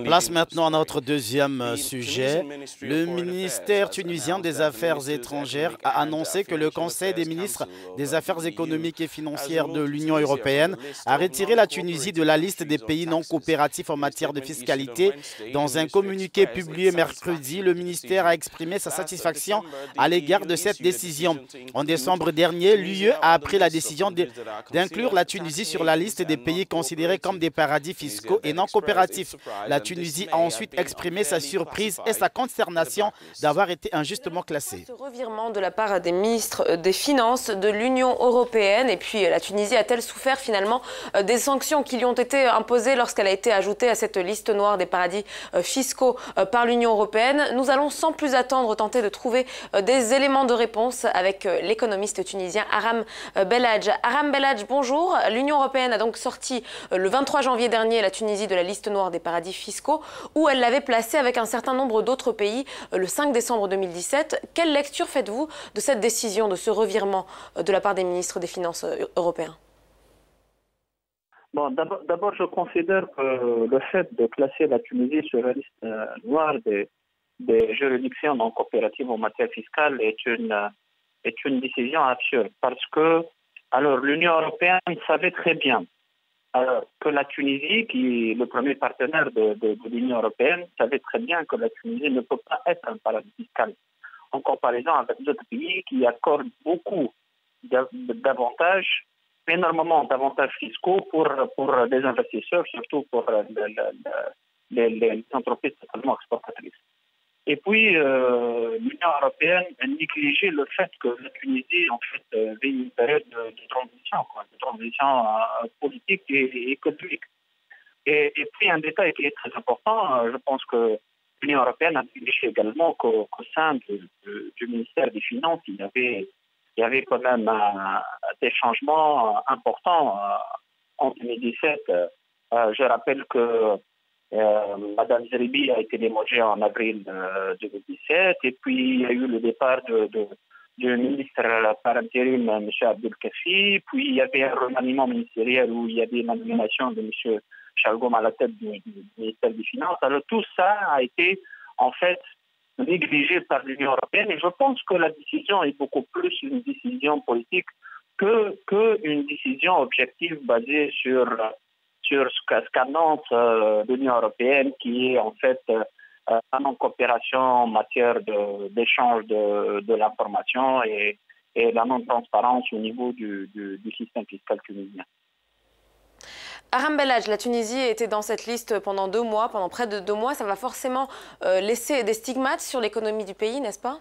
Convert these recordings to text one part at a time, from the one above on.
Place maintenant à notre deuxième sujet. Le ministère tunisien des Affaires étrangères a annoncé que le Conseil des ministres des Affaires économiques et financières de l'Union européenne a retiré la Tunisie de la liste des pays non coopératifs en matière de fiscalité. Dans un communiqué publié mercredi, le ministère a exprimé sa satisfaction à l'égard de cette décision. En décembre dernier, l'UE a pris la décision d'inclure la Tunisie sur la liste des pays considérés comme des paradis fiscaux et non coopératifs. La Tunisie a ensuite exprimé sa surprise et sa consternation d'avoir été injustement classée. Ce revirement de la part des ministres des Finances de l'Union européenne, et puis la Tunisie a-t-elle souffert finalement des sanctions qui lui ont été imposées lorsqu'elle a été ajoutée à cette liste noire des paradis fiscaux par l'Union européenne? Nous allons sans plus attendre tenter de trouver des éléments de réponse avec l'économiste tunisien Aram Belhadj. Aram Belhadj, bonjour. L'Union européenne a donc sorti le 23 janvier dernier la Tunisie de la liste noire des paradis fiscaux, où elle l'avait placée avec un certain nombre d'autres pays le 5 décembre 2017. Quelle lecture faites-vous de cette décision, de ce revirement de la part des ministres des Finances européens? Bon, d'abord, je considère que le fait de classer la Tunisie sur la liste noire des juridictions non coopératives en matière fiscale est une décision absurde, parce que alors l'Union européenne savait très bien que la Tunisie, qui est le premier partenaire de l'Union européenne, savait très bien que la Tunisie ne peut pas être un paradis fiscal en comparaison avec d'autres pays qui accordent beaucoup d'avantages, énormément d'avantages fiscaux pour des investisseurs, surtout pour les entreprises totalement exportatrices. Et puis, l'Union européenne a négligé le fait que la Tunisie, en fait, vit une période de transition politique et économique. Et puis, un détail qui est très important, je pense que l'Union européenne a négligé également qu'au sein du ministère des Finances, il y avait quand même des changements importants en 2017. Je rappelle que Madame Zeribi a été démogée en avril 2017, et puis il y a eu le départ du ministre par intérim, M. Abdel Kafi, puis il y avait un remaniement ministériel où il y avait la nomination de M. Chalgoum à la tête du ministère des Finances. Alors tout ça a été en fait négligé par l'Union européenne, et je pense que la décision est beaucoup plus une décision politique qu'une décision objective basée sur ce qu'annonce l'Union européenne, qui est en fait en coopération en matière d'échange de l'information et la non-transparence au niveau du système fiscal tunisien. Aram Belhadj, la Tunisie était dans cette liste pendant 2 mois, pendant près de 2 mois. Ça va forcément laisser des stigmates sur l'économie du pays, n'est-ce pas?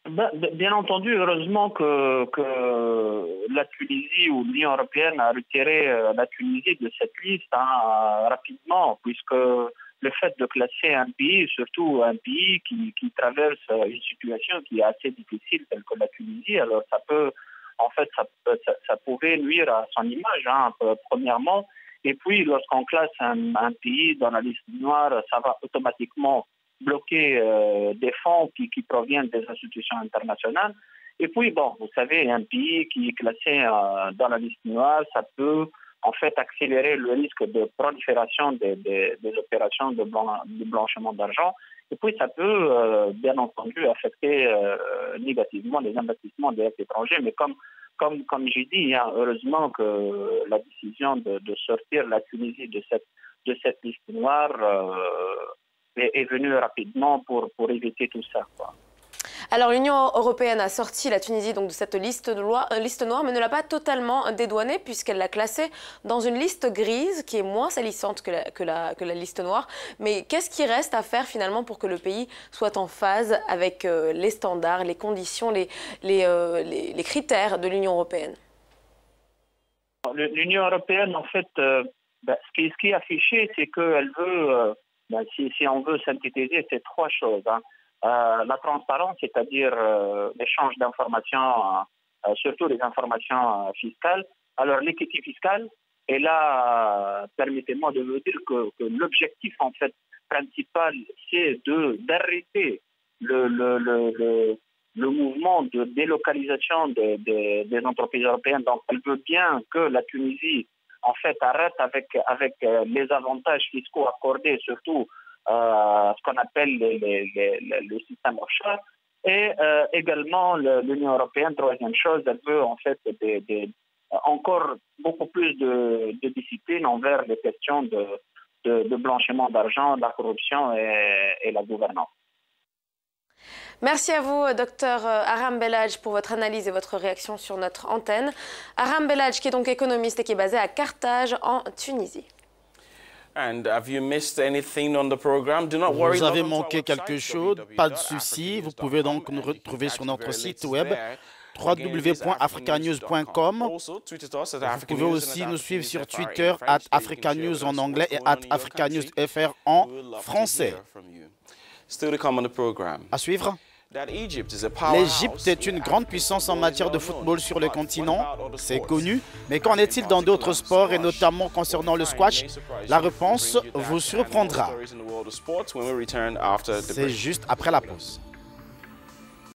Bien entendu, heureusement que la Tunisie ou l'Union européenne a retiré la Tunisie de cette liste rapidement, puisque le fait de classer un pays, surtout un pays qui traverse une situation qui est assez difficile, telle que la Tunisie, alors ça peut, en fait, ça pouvait nuire à son image, premièrement. Et puis, lorsqu'on classe un pays dans la liste noire, ça va automatiquement bloquer des fonds qui proviennent des institutions internationales. Et puis, bon, vous savez, un pays qui est classé dans la liste noire, ça peut en fait accélérer le risque de prolifération des opérations de blanchiment d'argent. Et puis, ça peut, bien entendu, affecter négativement les investissements des étrangers. Mais comme j'ai dit, heureusement que la décision de sortir la Tunisie de cette liste noire est venue rapidement pour éviter tout ça, quoi. Alors l'Union européenne a sorti la Tunisie donc de cette liste noire, mais ne l'a pas totalement dédouanée, puisqu'elle l'a classée dans une liste grise qui est moins salissante que la liste noire. Mais qu'est-ce qui reste à faire finalement pour que le pays soit en phase avec les standards, les conditions, les critères de l'Union européenne? L'Union européenne, en fait, ce qui est affiché, c'est qu'elle veut, si on veut synthétiser, c'est 3 choses. La transparence, c'est-à-dire l'échange d'informations, surtout les informations fiscales. Alors l'équité fiscale, et là, permettez-moi de vous dire que l'objectif en fait principal, c'est d'arrêter le mouvement de délocalisation des entreprises européennes. Donc elle veut bien que la Tunisie en fait, arrête avec les avantages fiscaux accordés, surtout ce qu'on appelle le système offshore. Et également, l'Union européenne, troisième chose, elle veut en fait encore beaucoup plus de discipline envers les questions de blanchiment d'argent, de la corruption et la gouvernance. Merci à vous, docteur Aram Belhadj, pour votre analyse et votre réaction sur notre antenne. Aram Belhadj, qui est donc économiste et qui est basé à Carthage, en Tunisie. Vous avez manqué quelque chose, pas de souci. Vous pouvez donc nous retrouver sur notre site web www.africanews.com. Vous pouvez aussi nous suivre sur Twitter @africanews en anglais et @africanewsfr en français. À suivre. L'Égypte est une grande puissance en matière de football sur le continent, c'est connu. Mais qu'en est-il dans d'autres sports et notamment concernant le squash? La réponse vous surprendra. C'est juste après la pause.